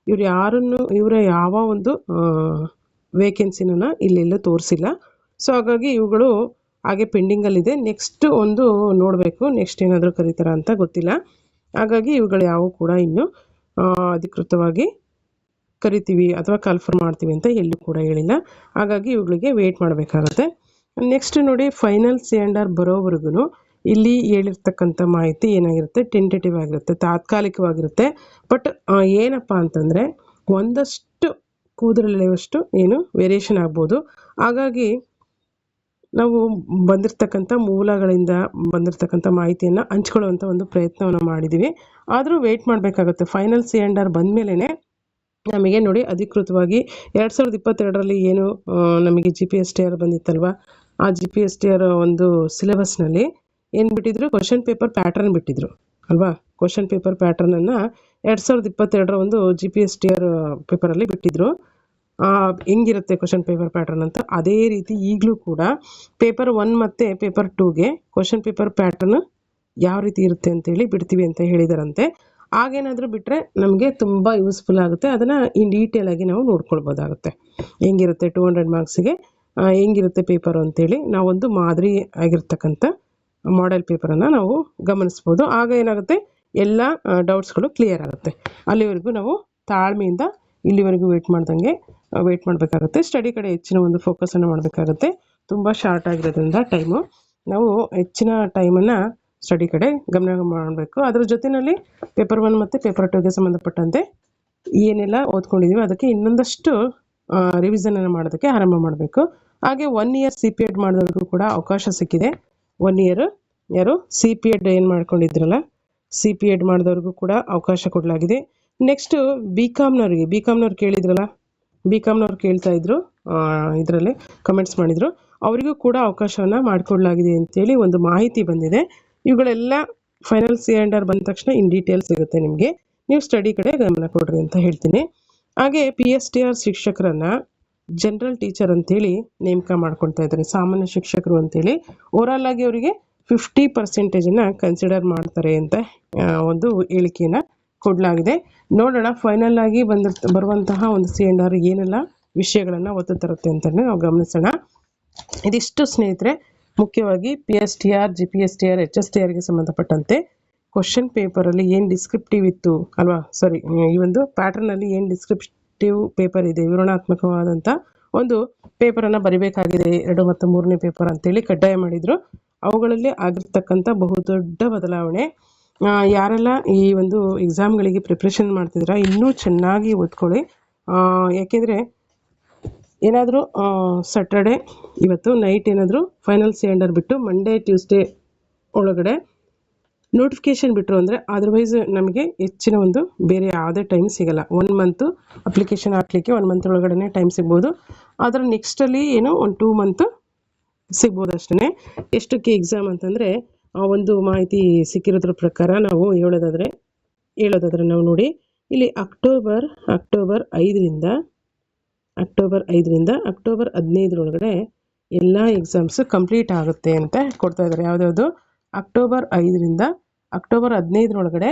ಇವರ ಯಾವ ಒಂದು ವೇಕೆನ್ಸಿನ ಇಲ್ಲೆಲ್ಲೂ ತೋರಿಸಿಲ್ಲ. ಸೊ ಹಾಗಾಗಿ ಇವುಗಳು ಹಾಗೆ ಪೆಂಡಿಂಗಲ್ಲಿದೆ. ನೆಕ್ಸ್ಟ್ ಒಂದು ನೋಡಬೇಕು, ನೆಕ್ಸ್ಟ್ ಏನಾದರೂ ಕರೀತಾರ ಅಂತ ಗೊತ್ತಿಲ್ಲ. ಹಾಗಾಗಿ ಇವುಗಳು ಯಾವ ಕೂಡ ಇನ್ನೂ ಅಧಿಕೃತವಾಗಿ ಕರಿತೀವಿ ಅಥವಾ ಕನ್ಫರ್ಮ್ ಮಾಡ್ತೀವಿ ಅಂತ ಎಲ್ಲೂ ಕೂಡ ಹೇಳಿಲ್ಲ. ಹಾಗಾಗಿ ಇವುಗಳಿಗೆ ವೆಯ್ಟ್ ಮಾಡಬೇಕಾಗತ್ತೆ. ನೆಕ್ಸ್ಟ್ ನೋಡಿ, ಫೈನಲ್ C&R ಬರೋವರೆಗೂ ಇಲ್ಲಿ ಹೇಳಿರ್ತಕ್ಕಂಥ ಮಾಹಿತಿ ಏನಾಗಿರುತ್ತೆ, ಟೆಂಟೇಟಿವ್ ಆಗಿರುತ್ತೆ, ತಾತ್ಕಾಲಿಕವಾಗಿರುತ್ತೆ. ಬಟ್ ಏನಪ್ಪ ಅಂತಂದರೆ ಒಂದಷ್ಟು ಕೂದಲೆಳೆಯುವಷ್ಟು ಏನು ವೇರಿಯೇಷನ್ ಆಗ್ಬೋದು. ಹಾಗಾಗಿ ನಾವು ಬಂದಿರತಕ್ಕಂಥ ಮೂಲಗಳಿಂದ ಬಂದಿರತಕ್ಕಂಥ ಮಾಹಿತಿಯನ್ನು ಹಂಚ್ಕೊಳ್ಳುವಂಥ ಒಂದು ಪ್ರಯತ್ನವನ್ನು ಮಾಡಿದ್ದೀವಿ. ಆದರೂ ವೆಯ್ಟ್ ಮಾಡಬೇಕಾಗುತ್ತೆ. ಫೈನಲ್ C&R ಬಂದಮೇಲೆ ನಮಗೆ ನೋಡಿ ಅಧಿಕೃತವಾಗಿ 2022ರಲ್ಲಿ ಏನು ನಮಗೆ GPSTR ಬಂದಿತ್ತಲ್ವ, ಆ GPSTR ಒಂದು ಸಿಲೆಬಸ್ನಲ್ಲಿ ಏನು ಬಿಟ್ಟಿದ್ರು, ಕ್ವಶನ್ ಪೇಪರ್ ಪ್ಯಾಟರ್ನ್ ಬಿಟ್ಟಿದ್ರು ಅಲ್ವಾ. ಕ್ವಶನ್ ಪೇಪರ್ ಪ್ಯಾಟರ್ನನ್ನು 2022ರ ಒಂದು GPSTR ಪೇಪರಲ್ಲಿ ಬಿಟ್ಟಿದ್ರು. ಹೆಂಗಿರುತ್ತೆ ಕ್ವಶನ್ ಪೇಪರ್ ಪ್ಯಾಟರ್ನ್ ಅಂತ, ಅದೇ ರೀತಿ ಈಗಲೂ ಕೂಡ ಪೇಪರ್ 1 ಮತ್ತು ಪೇಪರ್ 2ಗೆ ಕ್ವಶನ್ ಪೇಪರ್ ಪ್ಯಾಟರ್ನ್ ಯಾವ ರೀತಿ ಇರುತ್ತೆ ಅಂತೇಳಿ ಬಿಡ್ತೀವಿ ಅಂತ ಹೇಳಿದಾರಂತೆ. ಹಾಗೇನಾದರೂ ಬಿಟ್ಟರೆ ನಮಗೆ ತುಂಬ ಯೂಸ್ಫುಲ್ ಆಗುತ್ತೆ. ಅದನ್ನು ಇನ್ ಡೀಟೇಲಾಗಿ ನಾವು ನೋಡ್ಕೊಳ್ಬೋದಾಗುತ್ತೆ. ಹೆಂಗಿರುತ್ತೆ 200 ಮಾರ್ಕ್ಸಿಗೆ ಹೆಂಗಿರುತ್ತೆ ಪೇಪರು ಅಂತೇಳಿ ನಾವೊಂದು ಮಾದರಿ ಆಗಿರ್ತಕ್ಕಂಥ ಮಾಡೆಲ್ ಪೇಪರನ್ನು ನಾವು ಗಮನಿಸ್ಬೋದು. ಆಗ ಏನಾಗುತ್ತೆ, ಎಲ್ಲ ಡೌಟ್ಸ್ಗಳು ಕ್ಲಿಯರ್ ಆಗುತ್ತೆ. ಅಲ್ಲಿವರೆಗೂ ನಾವು ತಾಳ್ಮೆಯಿಂದ ಇಲ್ಲಿವರೆಗೂ ವೆಯ್ಟ್ ಮಾಡಬೇಕಾಗುತ್ತೆ. ಸ್ಟಡಿ ಕಡೆ ಹೆಚ್ಚಿನ ಒಂದು ಫೋಕಸನ್ನು ಮಾಡಬೇಕಾಗುತ್ತೆ. ತುಂಬ ಶಾರ್ಟ್ ಆಗಿರೋದ್ರಿಂದ ಟೈಮು, ನಾವು ಹೆಚ್ಚಿನ ಟೈಮನ್ನು ಸ್ಟಡಿ ಕಡೆ ಗಮನ ಮಾಡಬೇಕು. ಅದರ ಜೊತೆಯಲ್ಲಿ ಪೇಪರ್ 1 ಮತ್ತು ಪೇಪರ್ 2ಗೆ ಸಂಬಂಧಪಟ್ಟಂತೆ ಏನೆಲ್ಲ ಓದ್ಕೊಂಡಿದ್ದೀವಿ ಅದಕ್ಕೆ ಇನ್ನೊಂದಷ್ಟು ರಿವಿಷನನ್ನು ಮಾಡೋದಕ್ಕೆ ಆರಂಭ ಮಾಡಬೇಕು. ಹಾಗೆ 1 ಇಯರ್ CPED ಮಾಡಿದವ್ರಿಗೂ ಕೂಡ ಅವಕಾಶ ಸಿಕ್ಕಿದೆ. 1 ಇಯರ್ ಯಾರು CPED ಏನು ಮಾಡ್ಕೊಂಡಿದ್ರಲ್ಲ, CPED ಮಾಡಿದವ್ರಿಗೂ ಕೂಡ ಅವಕಾಶ ಕೊಡಲಾಗಿದೆ. ನೆಕ್ಸ್ಟು ಬಿ ಕಾಮ್ನವ್ರು ಕೇಳಿದ್ರಲ್ಲ, BComನವ್ರು ಕೇಳ್ತಾ ಇದ್ರು, ಇದರಲ್ಲಿ ಕಮೆಂಟ್ಸ್ ಮಾಡಿದರು, ಅವರಿಗೂ ಕೂಡ ಅವಕಾಶವನ್ನು ಮಾಡಿಕೊಡಲಾಗಿದೆ ಅಂತೇಳಿ ಒಂದು ಮಾಹಿತಿ ಬಂದಿದೆ. ಇವುಗಳೆಲ್ಲ ಫೈನಲ್ C&R ಬಂದ ತಕ್ಷಣ ಇನ್ ಡೀಟೇಲ್ ಸಿಗುತ್ತೆ ನಿಮಗೆ. ನೀವು ಸ್ಟಡಿ ಕಡೆ ಗಮನ ಕೊಡ್ರಿ ಅಂತ ಹೇಳ್ತೀನಿ. ಹಾಗೆ PSTR ಶಿಕ್ಷಕರನ್ನು ಜನರಲ್ ಟೀಚರ್ ಅಂತೇಳಿ ನೇಮಕ ಮಾಡ್ಕೊಳ್ತಾ ಇದ್ದಾರೆ, ಸಾಮಾನ್ಯ ಶಿಕ್ಷಕರು ಅಂತೇಳಿ. ಓವರಾಲ್ ಆಗಿ ಅವರಿಗೆ 50% ಕನ್ಸಿಡರ್ ಮಾಡ್ತಾರೆ ಅಂತ ಒಂದು ಹೇಳಿಕೆಯನ್ನು ಕೊಡಲಾಗಿದೆ. ನೋಡೋಣ ಫೈನಲ್ ಆಗಿ ಬರುವಂತಹ ಒಂದು C&R ಏನೆಲ್ಲ ವಿಷಯಗಳನ್ನು ಒತ್ತು ತರುತ್ತೆ ಅಂತಲೇ ನಾವು ಗಮನಿಸೋಣ. ಇದಿಷ್ಟು ಸ್ನೇಹಿತರೆ ಮುಖ್ಯವಾಗಿ PSTR, GPSTR, HSTRಗೆ ಸಂಬಂಧಪಟ್ಟಂತೆ ಕ್ವಶನ್ ಪೇಪರಲ್ಲಿ ಏನು ಡಿಸ್ಕ್ರಿಪ್ಟಿವ್ ಇತ್ತು ಅಲ್ವಾ, ಸಾರಿ, ಈ ಒಂದು ಪ್ಯಾಟರ್ನಲ್ಲಿ ಏನು ಡಿಸ್ಕ್ರಿಪ್ಟಿವ್ ಪೇಪರ್ ಇದೆ, ವಿವರಣಾತ್ಮಕವಾದಂಥ ಒಂದು ಪೇಪರನ್ನು ಬರಿಬೇಕಾಗಿದೆ 2 ಮತ್ತು 3ನೇ ಪೇಪರ್ ಅಂತೇಳಿ ಕಡ್ಡಾಯ ಮಾಡಿದರು. ಅವುಗಳಲ್ಲಿ ಆಗಿರ್ತಕ್ಕಂಥ ಬಹುದೊಡ್ಡ ಬದಲಾವಣೆ. ಯಾರೆಲ್ಲ ಈ ಒಂದು ಎಕ್ಸಾಮ್ಗಳಿಗೆ ಪ್ರಿಪ್ರೇಷನ್ ಮಾಡ್ತಿದ್ದೀರಾ ಇನ್ನೂ ಚೆನ್ನಾಗಿ ಓದ್ಕೊಳ್ಳಿ. ಯಾಕೆಂದರೆ ಏನಾದರೂ ಸ್ಯಾಟರ್ಡೆ ಇವತ್ತು ನೈಟ್ ಏನಾದರೂ ಫೈನಲ್ C&R ಬಿಟ್ಟು ಮಂಡೇ ಟ್ಯೂಸ್ಡೇ ಒಳಗಡೆ ನೋಟಿಫಿಕೇಷನ್ ಬಿಟ್ಟರು ಅಂದರೆ ಅದರ್ವೈಸ್ ನಮಗೆ ಹೆಚ್ಚಿನ ಒಂದು ಬೇರೆ ಯಾವುದೇ ಟೈಮ್ ಸಿಗಲ್ಲ. 1 ಮಂತು ಅಪ್ಲಿಕೇಶನ್ ಹಾಕಲಿಕ್ಕೆ 1 ಮಂತ್ ಒಳಗಡೆ ಟೈಮ್ ಸಿಗ್ಬೋದು. ಅದರ ನೆಕ್ಸ್ಟಲ್ಲಿ ಏನೋ ಒಂದು 2 ಮಂತ್ ಸಿಗ್ಬೋದು ಅಷ್ಟೇ. ಎಷ್ಟಕ್ಕೆ ಎಕ್ಸಾಮ್ ಅಂತಂದರೆ ಒಂದು ಮಾಹಿತಿ ಸಿಕ್ಕಿರೋದ್ರ ಪ್ರಕಾರ ನಾವು ಹೇಳೋದಾದರೆ ನಾವು ನೋಡಿ ಇಲ್ಲಿ ಅಕ್ಟೋಬರ್ 5ರಿಂದ ಅಕ್ಟೋಬರ್ 15 ಎಲ್ಲ ಎಕ್ಸಾಮ್ಸ್ ಕಂಪ್ಲೀಟ್ ಆಗುತ್ತೆ ಅಂತ ಕೊಡ್ತಾ ಇದ್ದಾರೆ. ಯಾವುದ್ಯಾವುದು ಅಕ್ಟೋಬರ್ 5ರಿಂದ ಅಕ್ಟೋಬರ್ 15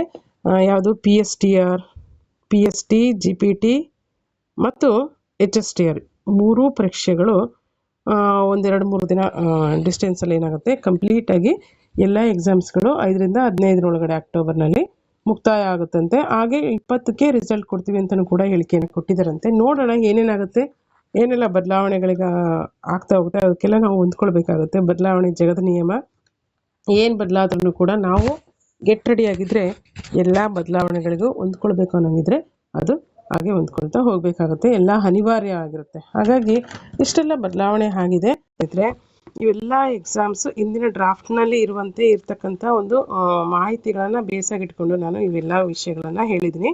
ಯಾವುದು PSTR, PST, GPT ಮತ್ತು HSTR 3 ಪರೀಕ್ಷೆಗಳು 1-2-3 ದಿನ ಡಿಸ್ಟೆನ್ಸಲ್ಲಿ ಏನಾಗುತ್ತೆ ಕಂಪ್ಲೀಟಾಗಿ ಎಲ್ಲ ಎಕ್ಸಾಮ್ಸ್ಗಳು 5ರಿಂದ 15 ಅಕ್ಟೋಬರ್ನಲ್ಲಿ ಮುಕ್ತಾಯ ಆಗುತ್ತಂತೆ. ಹಾಗೆ 20ಕ್ಕೆ ರಿಸಲ್ಟ್ ಕೊಡ್ತೀವಿ ಅಂತಲೂ ಕೂಡ ಹೇಳಿಕೆಯನ್ನು ಕೊಟ್ಟಿದ್ದಾರಂತೆ. ನೋಡೋಣ ಏನೇನಾಗುತ್ತೆ, ಏನೆಲ್ಲ ಬದಲಾವಣೆಗಳಿಗೆ ಆಗ್ತಾ ಹೋಗುತ್ತೆ, ಅದಕ್ಕೆಲ್ಲ ನಾವು ಹೊಂದ್ಕೊಳ್ಬೇಕಾಗುತ್ತೆ. ಬದಲಾವಣೆ ಜಗದ ನಿಯಮ, ಏನು ಬದಲಾದ್ರೂ ಕೂಡ ನಾವು ಗೆಟ್ ರೆಡಿ ಆಗಿದ್ದರೆ ಎಲ್ಲ ಬದಲಾವಣೆಗಳಿಗೂ ಹೊಂದ್ಕೊಳ್ಬೇಕು ಅನ್ನೋಂಗಿದ್ರೆ ಅದು ಹಾಗೆ ಹೊಂದ್ಕೊಳ್ತಾ ಹೋಗಬೇಕಾಗುತ್ತೆ, ಎಲ್ಲ ಅನಿವಾರ್ಯ ಆಗಿರುತ್ತೆ. ಹಾಗಾಗಿ ಇಷ್ಟೆಲ್ಲ ಬದಲಾವಣೆ ಆಗಿದೆ ಇದ್ದರೆ ಇವೆಲ್ಲ ಎಕ್ಸಾಮ್ಸ್ ಇಂದಿನ ಡ್ರಾಫ್ಟ್ನಲ್ಲಿ ಇರ್ತಕ್ಕಂಥ ಒಂದು ಮಾಹಿತಿಗಳನ್ನು ಬೇಸಾಗಿಟ್ಕೊಂಡು ನಾನು ಇವೆಲ್ಲ ವಿಷಯಗಳನ್ನು ಹೇಳಿದ್ದೀನಿ.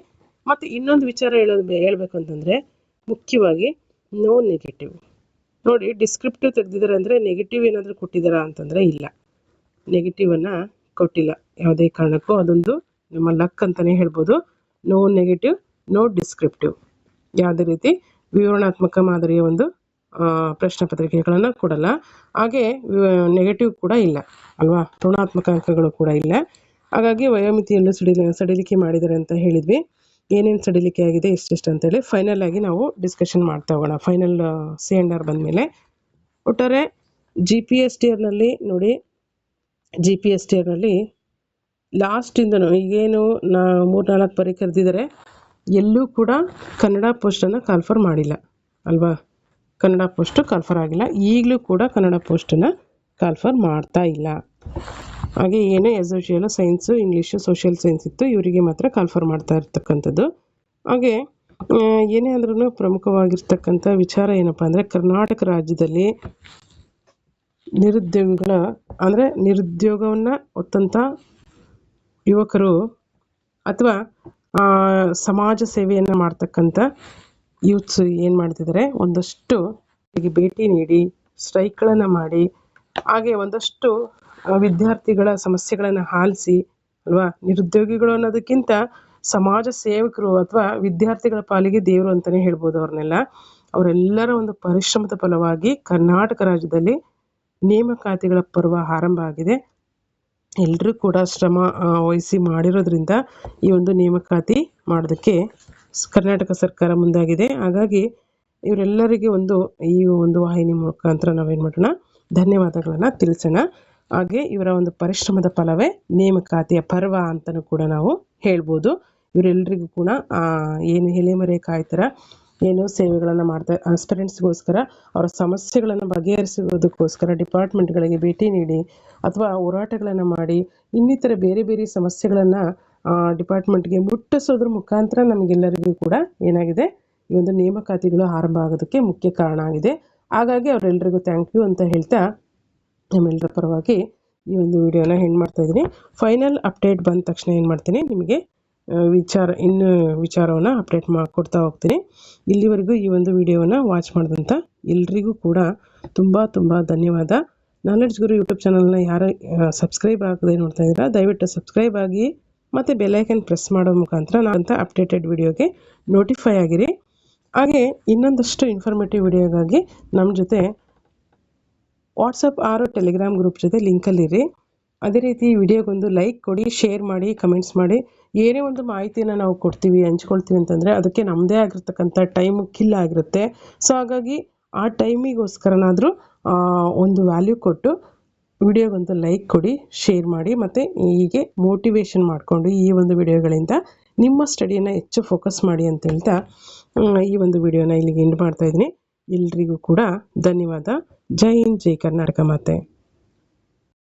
ಮತ್ತು ಇನ್ನೊಂದು ವಿಚಾರ ಹೇಳಬೇಕು ಅಂತಂದರೆ ಮುಖ್ಯವಾಗಿ ನೋ ನೆಗೆಟಿವ್. ನೋಡಿ ಡಿಸ್ಕ್ರಿಪ್ಟಿವ್ ತೆಗೆದಿದ್ದಾರೆ ಅಂದರೆ ನೆಗೆಟಿವ್ ಏನಾದರೂ ಕೊಟ್ಟಿದ್ದಾರಾ ಅಂತಂದರೆ ಇಲ್ಲ, ನೆಗೆಟಿವನ್ನು ಕೊಟ್ಟಿಲ್ಲ ಯಾವುದೇ ಕಾರಣಕ್ಕೂ. ಅದೊಂದು ನಮ್ಮ ಲಕ್ ಅಂತಲೇ ಹೇಳ್ಬೋದು. ನೋ ನೆಗೆಟಿವ್, ನೋ ಡಿಸ್ಕ್ರಿಪ್ಟಿವ್, ಯಾವುದೇ ರೀತಿ ವಿವರಣಾತ್ಮಕ ಮಾದರಿಯ ಒಂದು ಪ್ರಶ್ನೆ ಪತ್ರಿಕೆಗಳನ್ನು ಕೊಡಲ್ಲ. ಹಾಗೆ ನೆಗೆಟಿವ್ ಕೂಡ ಇಲ್ಲ ಅಲ್ವಾ, ಋಣಾತ್ಮಕ ಅಂಕಗಳು ಕೂಡ ಇಲ್ಲ. ಹಾಗಾಗಿ ವಯೋಮಿತಿಯನ್ನು ಸಡಿಲಿಕೆ ಮಾಡಿದ್ದಾರೆ ಅಂತ ಹೇಳಿದ್ವಿ. ಏನೇನು ಸಡಿಲಿಕೆ ಆಗಿದೆ ಎಷ್ಟೆಷ್ಟು ಅಂತೇಳಿ ಫೈನಲ್ ಆಗಿ ನಾವು ಡಿಸ್ಕಷನ್ ಮಾಡ್ತಾ ಹೋಗೋಣ. ಫೈನಲ್ C&R ಬಂದಮೇಲೆ ಒಟ್ಟಾರೆ GPSTRನಲ್ಲಿ ನೋಡಿ, GPSTRನಲ್ಲಿ ಲಾಸ್ಟಿಂದನೂ ಈಗೇನು 3-4 ಪರಿ ಕರೆದಿದ್ದಾರೆ, ಎಲ್ಲೂ ಕೂಡ ಕನ್ನಡ ಪೋಸ್ಟನ್ನು ಕಾಲ್ಫರ್ ಮಾಡಿಲ್ಲ ಅಲ್ವಾ, ಕನ್ನಡ ಪೋಸ್ಟು ಕಾಲ್ಫರ್ ಆಗಿಲ್ಲ. ಈಗಲೂ ಕೂಡ ಕನ್ನಡ ಪೋಸ್ಟನ್ನು ಕಾಲ್ಫರ್ ಮಾಡ್ತಾ ಇಲ್ಲ. ಹಾಗೆ ಏನು ಎಸೋಷಿಯಲ್ ಸೈನ್ಸು, ಇಂಗ್ಲೀಷು, ಸೋಷಿಯಲ್ ಸೈನ್ಸ್ ಇತ್ತು, ಇವರಿಗೆ ಮಾತ್ರ ಕಾಲ್ಫರ್ ಮಾಡ್ತಾ ಇರ್ತಕ್ಕಂಥದ್ದು. ಹಾಗೆ ಏನೇ ಅಂದ್ರೂ ಪ್ರಮುಖವಾಗಿರ್ತಕ್ಕಂಥ ವಿಚಾರ ಏನಪ್ಪ ಅಂದರೆ ಕರ್ನಾಟಕ ರಾಜ್ಯದಲ್ಲಿ ನಿರುದ್ಯೋಗವನ್ನು ಹೊತ್ತಂಥ ಯುವಕರು ಅಥವಾ ಸಮಾಜ ಸೇವೆಯನ್ನು ಮಾಡ್ತಕ್ಕಂಥ ಯೂತ್ಸ್ ಏನು ಮಾಡ್ತಿದ್ದಾರೆ, ಒಂದಷ್ಟು ಭೇಟಿ ನೀಡಿ ಸ್ಟ್ರೈಕ್ಗಳನ್ನು ಮಾಡಿ ಹಾಗೆ ಒಂದಷ್ಟು ವಿದ್ಯಾರ್ಥಿಗಳ ಸಮಸ್ಯೆಗಳನ್ನು ಆಲಿಸಿ ಅಲ್ವಾ, ನಿರುದ್ಯೋಗಿಗಳು ಅನ್ನೋದಕ್ಕಿಂತ ಸಮಾಜ ಸೇವಕರು ಅಥವಾ ವಿದ್ಯಾರ್ಥಿಗಳ ಪಾಲಿಗೆ ದೇವರು ಅಂತಲೇ ಹೇಳ್ಬೋದು ಅವ್ರನ್ನೆಲ್ಲ. ಅವರೆಲ್ಲರ ಒಂದು ಪರಿಶ್ರಮದ ಫಲವಾಗಿ ಕರ್ನಾಟಕ ರಾಜ್ಯದಲ್ಲಿ ನೇಮಕಾತಿಗಳ ಪರ್ವ ಆರಂಭ ಆಗಿದೆ. ಎಲ್ಲರೂ ಕೂಡ ಶ್ರಮ ವಹಿಸಿ ಮಾಡಿರೋದ್ರಿಂದ ಈ ಒಂದು ನೇಮಕಾತಿ ಮಾಡೋದಕ್ಕೆ ಕರ್ನಾಟಕ ಸರ್ಕಾರ ಮುಂದಾಗಿದೆ. ಹಾಗಾಗಿ ಇವರೆಲ್ಲರಿಗೆ ಈ ಒಂದು ವಾಹಿನಿ ಮುಖಾಂತರ ನಾವೇನು ಮಾಡೋಣ, ಧನ್ಯವಾದಗಳನ್ನು ತಿಳಿಸೋಣ. ಹಾಗೆ ಇವರ ಒಂದು ಪರಿಶ್ರಮದ ಫಲವೇ ನೇಮಕಾತಿಯ ಪರ್ವ ಅಂತಲೂ ಕೂಡ ನಾವು ಹೇಳ್ಬೋದು. ಇವರೆಲ್ಲರಿಗೂ ಕೂಡ ಏನು ಎಲೆಮರೆ ಕಾಯ್ತರ ಏನು ಸೇವೆಗಳನ್ನು ಮಾಡ್ತಾ ಆಸ್ಪಿರೆಂಟ್ಸ್ಗೋಸ್ಕರ ಅವರ ಸಮಸ್ಯೆಗಳನ್ನು ಬಗೆಹರಿಸುವುದಕ್ಕೋಸ್ಕರ ಡಿಪಾರ್ಟ್ಮೆಂಟ್ಗಳಿಗೆ ಭೇಟಿ ನೀಡಿ ಅಥವಾ ಹೋರಾಟಗಳನ್ನು ಮಾಡಿ ಇನ್ನಿತರ ಬೇರೆ ಬೇರೆ ಸಮಸ್ಯೆಗಳನ್ನು ಡಿಪಾರ್ಟ್ಮೆಂಟ್ಗೆ ಮುಟ್ಟಿಸೋದ್ರ ಮುಖಾಂತರ ನಮಗೆಲ್ಲರಿಗೂ ಕೂಡ ಏನಾಗಿದೆ, ಈ ಒಂದು ನೇಮಕಾತಿಗಳು ಆರಂಭ ಆಗೋದಕ್ಕೆ ಮುಖ್ಯ ಕಾರಣ ಆಗಿದೆ. ಹಾಗಾಗಿ ಅವರೆಲ್ಲರಿಗೂ ಥ್ಯಾಂಕ್ ಯು ಅಂತ ಹೇಳ್ತಾ ನಮ್ಮೆಲ್ಲರ ಪರವಾಗಿ ಈ ಒಂದು ವಿಡಿಯೋನ ಎಂಡ್ ಮಾಡ್ತಾಯಿದ್ದೀನಿ. ಫೈನಲ್ ಅಪ್ಡೇಟ್ ಬಂದ ತಕ್ಷಣ ಏನು ಮಾಡ್ತೀನಿ, ನಿಮಗೆ ವಿಚಾರವನ್ನು ಅಪ್ಡೇಟ್ ಮಾಡಿಕೊಡ್ತಾ ಹೋಗ್ತೀನಿ. ಇಲ್ಲಿವರೆಗೂ ಈ ಒಂದು ವಿಡಿಯೋವನ್ನು ವಾಚ್ ಮಾಡಿದಂಥ ಎಲ್ರಿಗೂ ಕೂಡ ತುಂಬ ತುಂಬ ಧನ್ಯವಾದ. ನಾಲೆಡ್ಜ್ ಗುರು ಯೂಟ್ಯೂಬ್ ಚಾನಲ್ನ ಯಾರು ಸಬ್ಸ್ಕ್ರೈಬ್ ಆಗದೆ ನೋಡ್ತಾ ಇದ್ದೀರಾ, ದಯವಿಟ್ಟು ಸಬ್ಸ್ಕ್ರೈಬ್ ಆಗಿ ಮತ್ತು ಬೆಲ್ಲೈಕನ್ ಪ್ರೆಸ್ ಮಾಡೋ ಮುಖಾಂತರ ನಾನಂತ ಅಪ್ಡೇಟೆಡ್ ವಿಡಿಯೋಗೆ ನೋಟಿಫೈ ಆಗಿರಿ. ಹಾಗೆ ಇನ್ನೊಂದಷ್ಟು ಇನ್ಫಾರ್ಮೇಟಿವ್ ವಿಡಿಯೋಗಾಗಿ ನಮ್ಮ ಜೊತೆ ವಾಟ್ಸಪ್ ಆರು ಟೆಲಿಗ್ರಾಮ್ ಗ್ರೂಪ್ ಜೊತೆ ಲಿಂಕಲ್ಲಿರಿ. ಅದೇ ರೀತಿ ಈ ವಿಡಿಯೋಗೊಂದು ಲೈಕ್ ಕೊಡಿ, ಶೇರ್ ಮಾಡಿ, ಕಮೆಂಟ್ಸ್ ಮಾಡಿ. ಏನೇ ಒಂದು ಮಾಹಿತಿಯನ್ನು ನಾವು ಕೊಡ್ತೀವಿ, ಹಂಚ್ಕೊಳ್ತೀವಿ ಅಂತಂದರೆ ಅದಕ್ಕೆ ನಮ್ಮದೇ ಆಗಿರ್ತಕ್ಕಂಥ ಟೈಮ್ ಕಿಲ್ ಆಗಿರುತ್ತೆ. ಸೊ ಹಾಗಾಗಿ ಆ ಟೈಮಿಗೋಸ್ಕರನಾದರೂ ಒಂದು ವ್ಯಾಲ್ಯೂ ಕೊಟ್ಟು ವಿಡಿಯೋಗೊಂದು ಲೈಕ್ ಕೊಡಿ, ಶೇರ್ ಮಾಡಿ, ಮತ್ತು ಹೀಗೆ ಮೋಟಿವೇಶನ್ ಮಾಡಿಕೊಂಡು ಈ ಒಂದು ವಿಡಿಯೋಗಳಿಂದ ನಿಮ್ಮ ಸ್ಟಡಿಯನ್ನು ಹೆಚ್ಚು ಫೋಕಸ್ ಮಾಡಿ ಅಂತ ಹೇಳ್ತಾ ಈ ಒಂದು ವಿಡಿಯೋನ ಇಲ್ಲಿಗೆ ಎಂಡ್ ಮಾಡ್ತಾ ಇದ್ದೀನಿ. ಎಲ್ರಿಗೂ ಕೂಡ ಧನ್ಯವಾದ. ಜೈ ಹಿಂದ್, ಜೈ ಕರ್ನಾಟಕ ಮಾತೆ.